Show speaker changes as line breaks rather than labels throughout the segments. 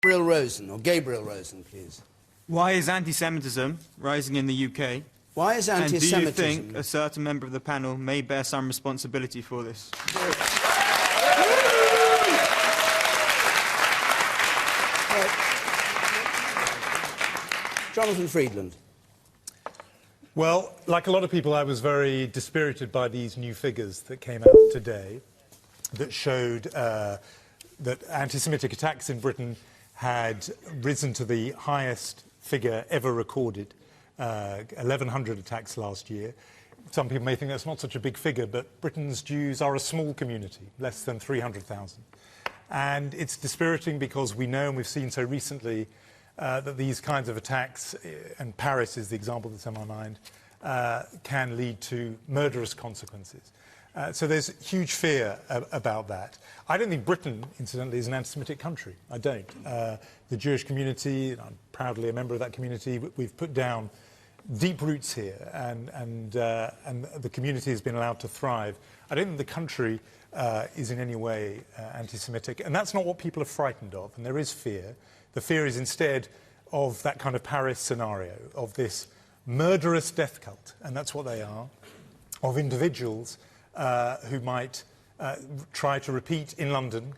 Gabriel Rosen, please.
Why is anti-Semitism rising in the UK?
Why is anti-Semitism...
And do you think a certain member of the panel may bear some responsibility for this?
Jonathan Freedland.
Well, like a lot of people, I was very dispirited by these new figures that came out today that showed that anti-Semitic attacks in Britain had risen to the highest figure ever recorded, 1,100 attacks last year. Some people may think that's not such a big figure, but Britain's Jews are a small community, less than 300,000. And it's dispiriting because we know, and we've seen so recently, that these kinds of attacks, and Paris is the example that's in my mind, can lead to murderous consequences. So there's huge fear about that. I don't think Britain, incidentally, is an anti-Semitic country. I don't. The Jewish community, and I'm proudly a member of that community, we've put down deep roots here, and the community has been allowed to thrive. I don't think the country is in any way anti-Semitic, and that's not what people are frightened of, and there is fear. The fear is instead of that kind of Paris scenario, of this murderous death cult, and that's what they are, of individuals who might try to repeat in London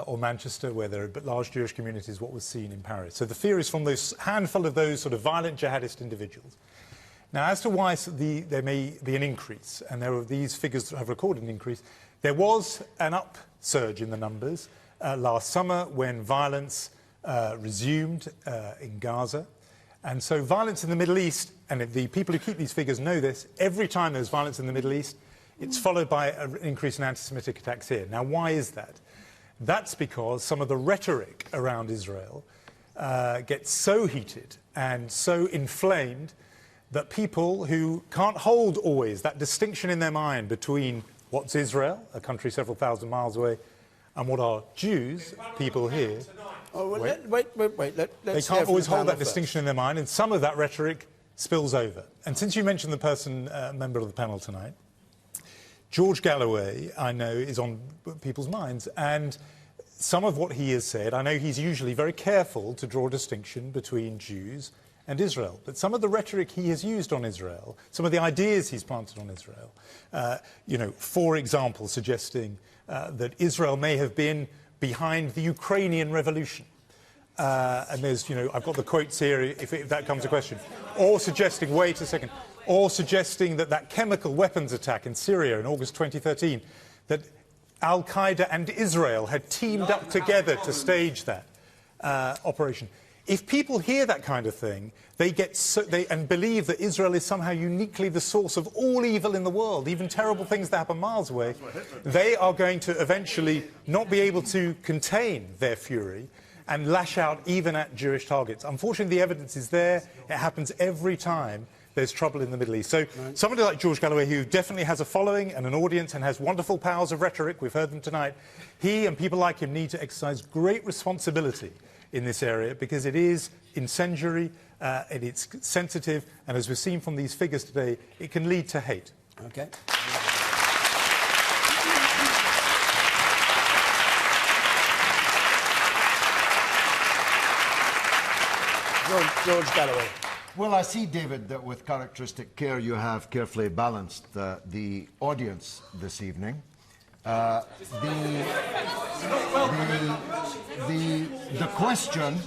or Manchester, where there are large Jewish communities, what was seen in Paris. So the fear is from those handful of those sort of violent jihadist individuals. Now, as to why there may be an increase, and there are these figures that have recorded an increase, there was an upsurge in the numbers last summer when violence resumed in Gaza. And so violence in the Middle East, and the people who keep these figures know this, every time there's violence in the Middle East, it's followed by an increase in anti-Semitic attacks here. Now, why is that? That's because some of the rhetoric around Israel gets so heated and so inflamed that people who can't hold always that distinction in their mind between what's Israel, a country several thousand miles away, and what are Jews, people here.
Oh, well, wait.
They can't always hold that distinction in their mind, and some of that rhetoric spills over. And since you mentioned the person, member of the panel tonight, George Galloway, I know, is on people's minds, and some of what he has said, I know he's usually very careful to draw a distinction between Jews and Israel, but some of the rhetoric he has used on Israel, some of the ideas he's planted on Israel, for example, suggesting that Israel may have been behind the Ukrainian revolution. And there's, I've got the quotes here if that comes a question. Or suggesting, wait a second, or suggesting that chemical weapons attack in Syria in August 2013, that Al-Qaeda and Israel had teamed up together to stage that operation. If people hear that kind of thing, and believe that Israel is somehow uniquely the source of all evil in the world, even terrible things that happen miles away, they are going to eventually not be able to contain their fury and lash out even at Jewish targets. Unfortunately, the evidence is there. It happens every time there's trouble in the Middle East. So somebody like George Galloway, who definitely has a following and an audience and has wonderful powers of rhetoric, we've heard them tonight, he and people like him need to exercise great responsibility in this area, because it is incendiary, and it's sensitive, and as we've seen from these figures today, it can lead to hate.
Okay. George Galloway.
Well, I see, David, that with characteristic care you have carefully balanced the audience this evening. The question...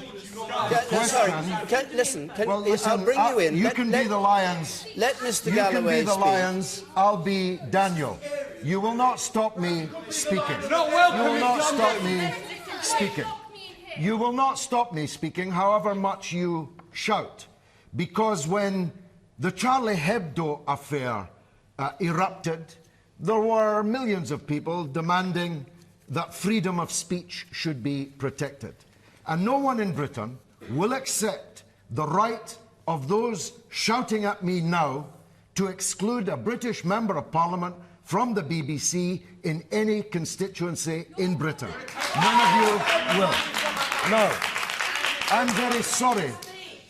Listen,
listen,
I'll bring you in.
You can be the lions.
Let Mr.
You
Galloway
can be the
speak.
lions. I'll be Daniel. You will not stop me speaking. You will not stop me speaking. You will not stop me speaking, however much you shout. Because when the Charlie Hebdo affair erupted, there were millions of people demanding that freedom of speech should be protected. And no one in Britain will accept the right of those shouting at me now to exclude a British Member of Parliament from the BBC in any constituency in Britain. None of you will. No. I'm very sorry.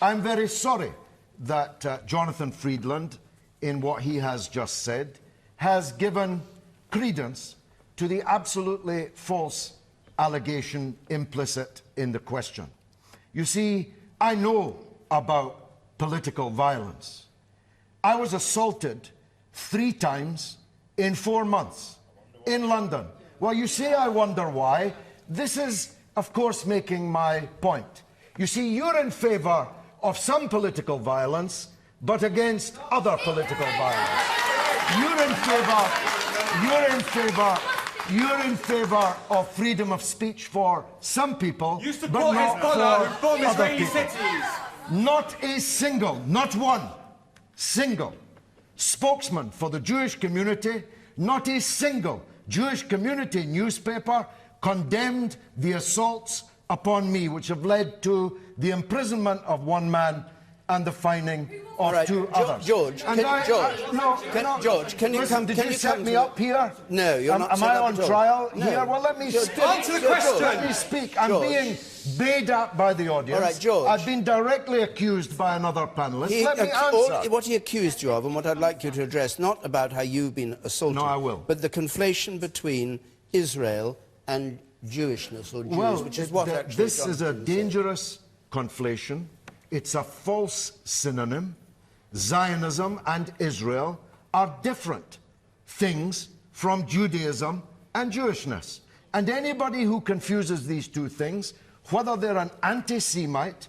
I'm very sorry that Jonathan Freedland, in what he has just said, has given credence to the absolutely false allegation implicit in the question. You see, I know about political violence. I was assaulted 3 times in 4 months in London. Well, you say I wonder why. This is, of course, making my point. You see, you're in favour of some political violence, but against other political violence. You're in favour of freedom of speech for some people, but not for other people. Not a single, not one single spokesman for the Jewish community, not a single Jewish community newspaper condemned the assaults upon me, which have led to the imprisonment of 1 man and the fining of 2 others.
George, can you come?
Did you set me up here?
No, you're not.
Am I on trial here? Well, let me speak.
Answer the question.
Let me speak. I'm being bayed at by the audience.
All right, George.
I've been directly accused by another panellist. Let me answer.
What he accused you of, and what I'd like you to address, not about how you've been assaulted.
No, I will.
But the conflation between Israel and Jewishness or Jews, which is what actually...
This is a dangerous conflation. It's a false synonym. Zionism and Israel are different things from Judaism and Jewishness. And anybody who confuses these 2 things, whether they're an anti-Semite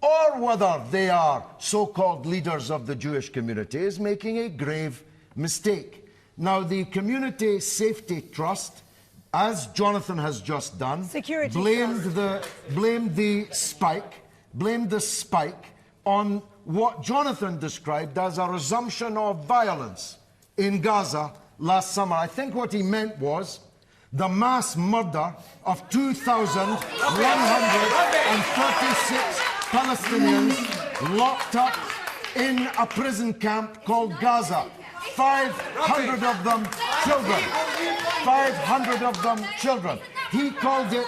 or whether they are so-called leaders of the Jewish community, is making a grave mistake. Now, the Community Safety Trust, as Jonathan has just done, blamed the spike on what Jonathan described as a resumption of violence in Gaza last summer. I think what he meant was the mass murder of 2,136 Palestinians locked up in a prison camp called Gaza. 500 of them children. 500 of them children. He called it...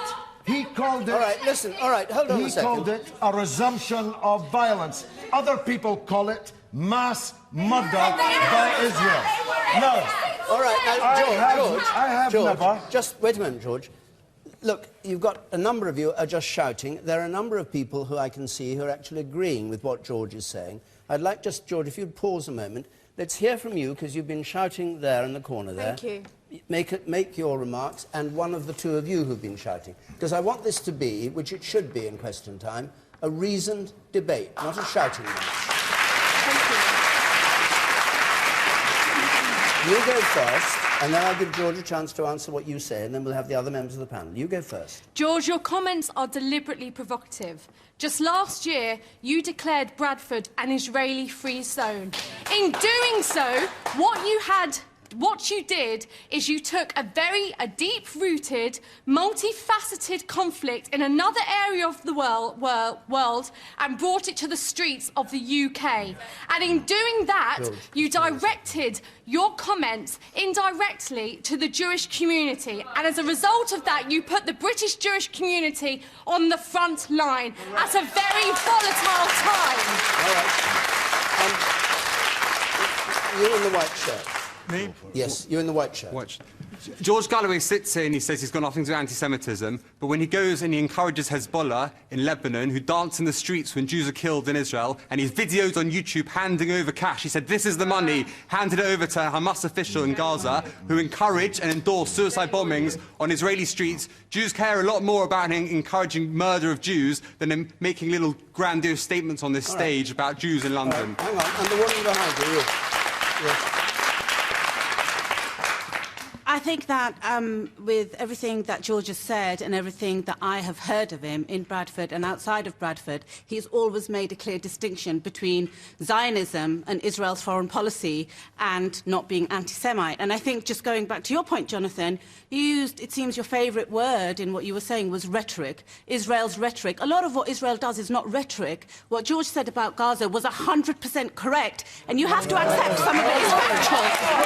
All
right, listen, all right, hold on a second.
He called it a resumption of violence. Other people call it mass murder by Israel. No.
All right, now, George,
I have never...
Just wait a minute, George. Look, you've got a number of you are just shouting. There are a number of people who I can see who are actually agreeing with what George is saying. I'd like just, George, if you'd pause a moment. Let's hear from you, because you've been shouting there in the corner there.
Thank you.
Make your remarks, and one of the 2 of you who've been shouting. Because I want this to be, which it should be in question time, a reasoned debate, not a shouting match.
Thank you.
You go first, and then I'll give George a chance to answer what you say, and then we'll have the other members of the panel. You go first.
George, your comments are deliberately provocative. Just last year, you declared Bradford an Israeli free zone. In doing so, what you did is you took a deep-rooted, multifaceted conflict in another area of the world and brought it to the streets of the UK. And in doing that, you directed your comments indirectly to the Jewish community. And as a result of that, you put the British Jewish community on the front line at a very volatile time.
All right. You're in the white shirt.
Me?
Yes, you're in the white shirt.
Watch. George Galloway sits here and he says he's got nothing to do with anti-Semitism, but when he goes and he encourages Hezbollah in Lebanon, who dance in the streets when Jews are killed in Israel, and his videos on YouTube handing over cash, he said, this is the money, handed it over to a Hamas official in Gaza, who encourage and endorse suicide bombings on Israeli streets. Jews care a lot more about encouraging murder of Jews than in making little grandiose statements on this stage about Jews in London.
Hang on, and the woman behind you. Yes.
I think that with everything that George has said and everything that I have heard of him in Bradford and outside of Bradford, he's always made a clear distinction between Zionism and Israel's foreign policy and not being anti-Semite. And I think, just going back to your point, Jonathan, you used, it seems your favourite word in what you were saying was rhetoric, Israel's rhetoric. A lot of what Israel does is not rhetoric. What George said about Gaza was 100% correct, and you have to accept some of it is factual.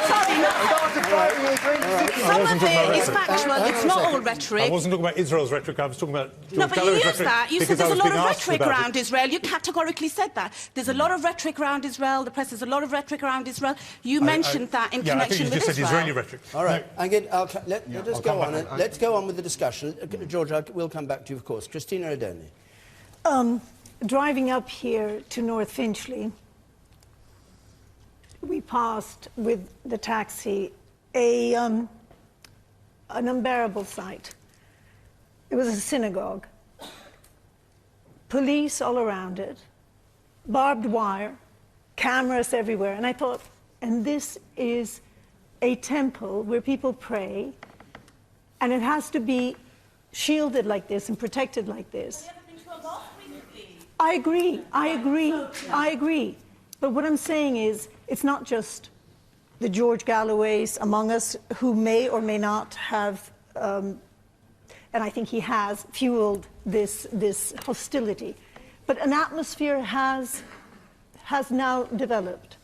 Sorry, no. Some of it is factual. It's not all rhetoric.
I wasn't talking about Israel's rhetoric. I was talking about George
No, but you
Galloway's
used
rhetoric
that. You said
because I
there's a
was
lot
being
of
asked
rhetoric
about
around
it.
Israel. You categorically said that. There's a lot of rhetoric around Israel. The press has a lot of rhetoric around Israel. You mentioned that in connection with
I think you just
Israel.
said Israeli rhetoric.
All right, let us go on. Let's go on with the discussion. George, we'll come back to you, of course. Christina O'Doney.
Driving up here to North Finchley, we passed with the taxi an unbearable sight. It was a synagogue. Police all around it, barbed wire, cameras everywhere. And I thought, and this is a temple where people pray, and it has to be shielded like this and protected like this. I agree. But what I'm saying is, it's not just the George Galloways among us who may or may not have, and I think he has, fueled this hostility. But an atmosphere has now developed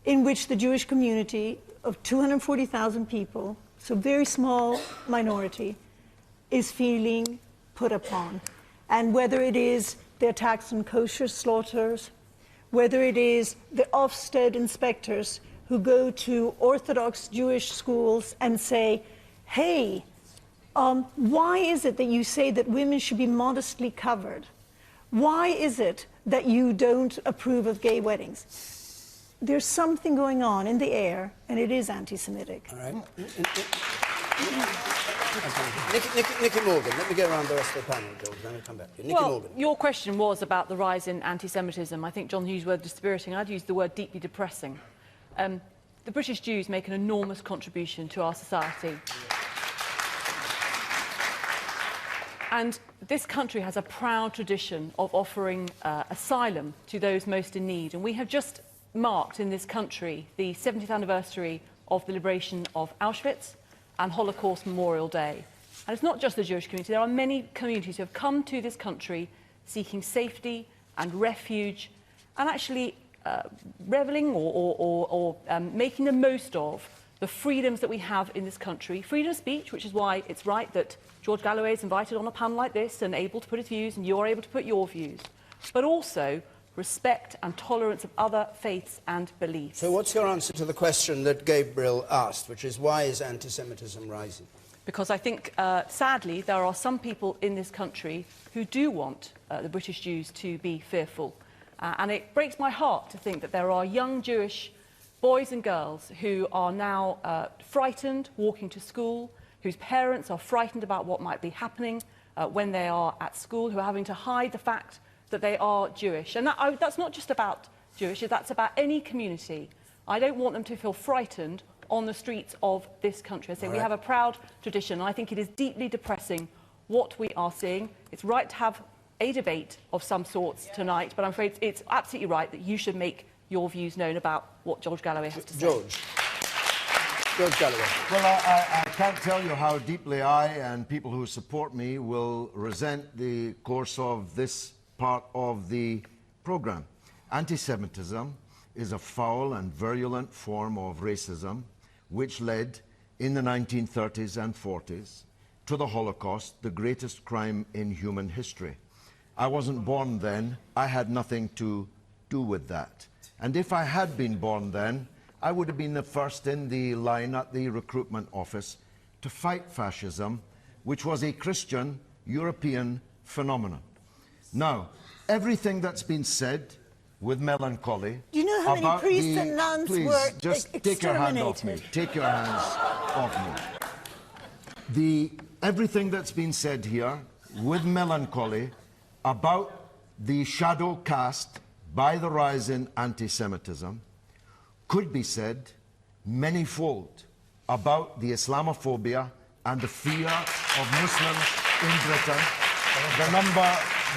in which the Jewish community of 240,000 people, so very small minority, is feeling put upon. And whether it is the attacks on kosher slaughters, whether it is the Ofsted inspectors who go to Orthodox Jewish schools and say, hey, why is it that you say that women should be modestly covered? Why is it that you don't approve of gay weddings? There's something going on in the air, and it is anti-Semitic.
All right. Nicky Morgan, let me go around the rest of the panel, George, then we'll come back to you. Nicky Morgan.
Your question was about the rise in anti-Semitism. I think John used the word dispiriting. I'd use the word deeply depressing. The British Jews make an enormous contribution to our society. And this country has a proud tradition of offering asylum to those most in need. And we have just marked in this country the 70th anniversary of the liberation of Auschwitz and Holocaust Memorial Day. And it's not just the Jewish community. There are many communities who have come to this country seeking safety and refuge and actually reveling or making the most of the freedoms that we have in this country. Freedom of speech, which is why it's right that George Galloway is invited on a panel like this and able to put his views, and you're able to put your views. But also respect and tolerance of other faiths and beliefs.
So what's your answer to the question that Gabriel asked, which is why is anti-Semitism rising?
Because I think, sadly, there are some people in this country who do want the British Jews to be fearful. And it breaks my heart to think that there are young Jewish boys and girls who are now frightened walking to school, whose parents are frightened about what might be happening when they are at school, who are having to hide the fact that they are Jewish. And that's not just about Jewish, that's about any community. I don't want them to feel frightened on the streets of this country. I say we have a proud tradition, and I think it is deeply depressing what we are seeing. It's right to have a debate of some sorts tonight, but I'm afraid it's absolutely right that you should make your views known about what George Galloway has to say.
George Galloway.
Well, I can't tell you how deeply I and people who support me will resent the course of this part of the programme. Anti-Semitism is a foul and virulent form of racism which led in the 1930s and 40s to the Holocaust, the greatest crime in human history. I wasn't born then. I had nothing to do with that. And if I had been born then, I would have been the first in the line at the recruitment office to fight fascism, which was a Christian European phenomenon. Now, everything that's been said with melancholy.
Do you know how many priests and nuns were
just take your hand off me. Take your hands off me. Everything that's been said here with melancholy about the shadow cast by the rise in anti-Semitism could be said many-fold about the Islamophobia and the fear of Muslims in Britain.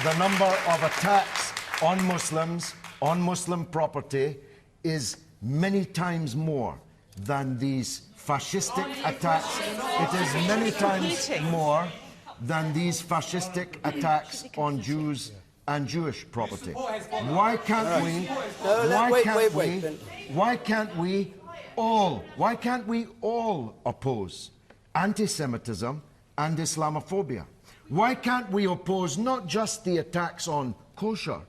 The number of attacks on Muslims, on Muslim property, is many times more than these fascistic attacks. It is many times more than these fascistic attacks on Jews and Jewish property. Why can't we all oppose anti-Semitism and Islamophobia? Why can't we oppose not just the attacks on kosher,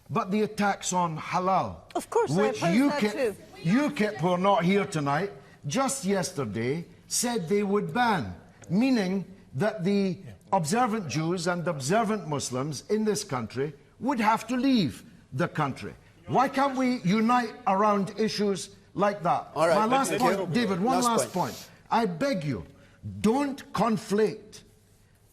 but the attacks on halal?
Of course,
which
I oppose that too.
UKIP, who are not here tonight, just yesterday said they would ban, meaning that the observant Jews and observant Muslims in this country would have to leave the country. Why can't we unite around issues like that?
All right,
my last point, David, one last point. I beg you, don't conflate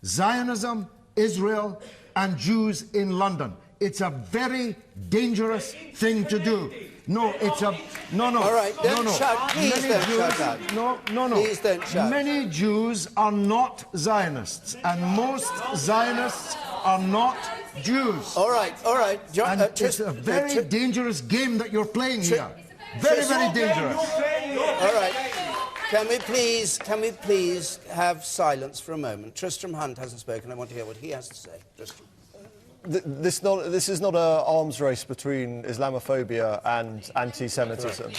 Zionism, Israel, and Jews in London. It's a very dangerous thing to do. No, it's a... No.
All right, don't shout. Please don't shout out.
No.
Please don't shout.
Many Jews are not Zionists, and most Zionists are not Jews.
All right.
And it's a very dangerous game that you're playing here. Very, very dangerous.
All right. Can we please have silence for a moment? Tristram Hunt hasn't spoken. I want to hear what he has to say. Tristram.
This is not an arms race between Islamophobia and anti-Semitism.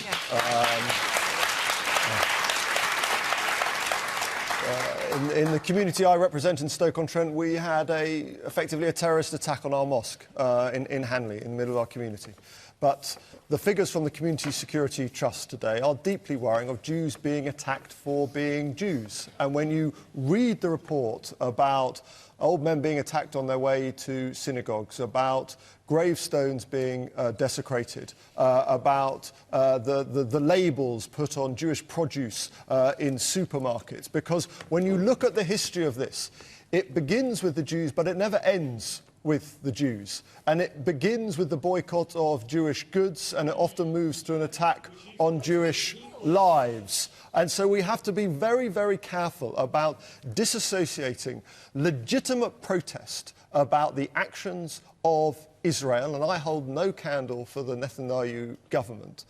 In the community I represent in Stoke-on-Trent, we had effectively a terrorist attack on our mosque in Hanley, in the middle of our community. But the figures from the Community Security Trust today are deeply worrying of Jews being attacked for being Jews. And when you read the report about old men being attacked on their way to synagogues, about gravestones being desecrated, about the labels put on Jewish produce in supermarkets, because when you look at the history of this, it begins with the Jews, but it never ends with the Jews. And it begins with the boycott of Jewish goods, and it often moves to an attack on Jewish lives. And so we have to be very, very careful about disassociating legitimate protest about the actions of Israel, and I hold no candle for the Netanyahu government,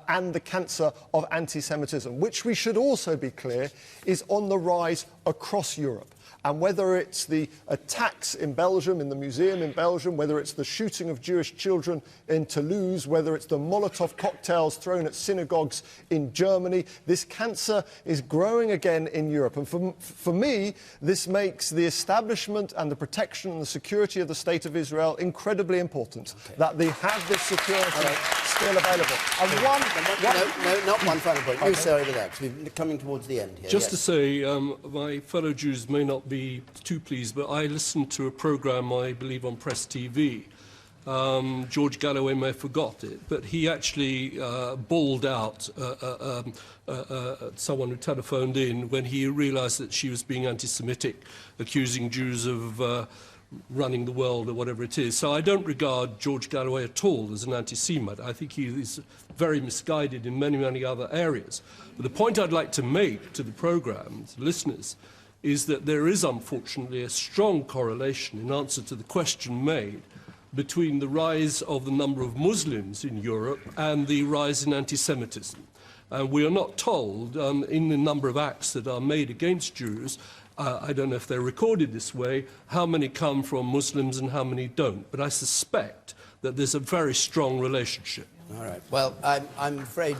and the cancer of anti-Semitism, which we should also be clear is on the rise across Europe. And whether it's the attacks in Belgium, in the museum in Belgium, whether it's the shooting of Jewish children in Toulouse, whether it's the Molotov cocktails thrown at synagogues in Germany, this cancer is growing again in Europe. And for me, this makes the establishment and the protection and the security of the State of Israel incredibly important, that they have this security still available. And
not one final point. You say over there, because we're coming towards the end here.
Just to say, my fellow Jews may not be too pleased, but I listened to a programme, I believe, on Press TV. George Galloway may have forgot it, but he actually bawled out someone who telephoned in when he realised that she was being anti-Semitic, accusing Jews of running the world or whatever it is. So I don't regard George Galloway at all as an anti-Semite. I think he is very misguided in many, many other areas. But the point I'd like to make to the programme, to listeners, is that there is, unfortunately, a strong correlation, in answer to the question made, between the rise of the number of Muslims in Europe and the rise in anti-Semitism. We are not told, in the number of acts that are made against Jews, I don't know if they're recorded this way, how many come from Muslims and how many don't. But I suspect that there's a very strong relationship.
All right. Well, I'm afraid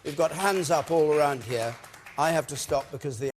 we've got hands up all around here. I have to stop because the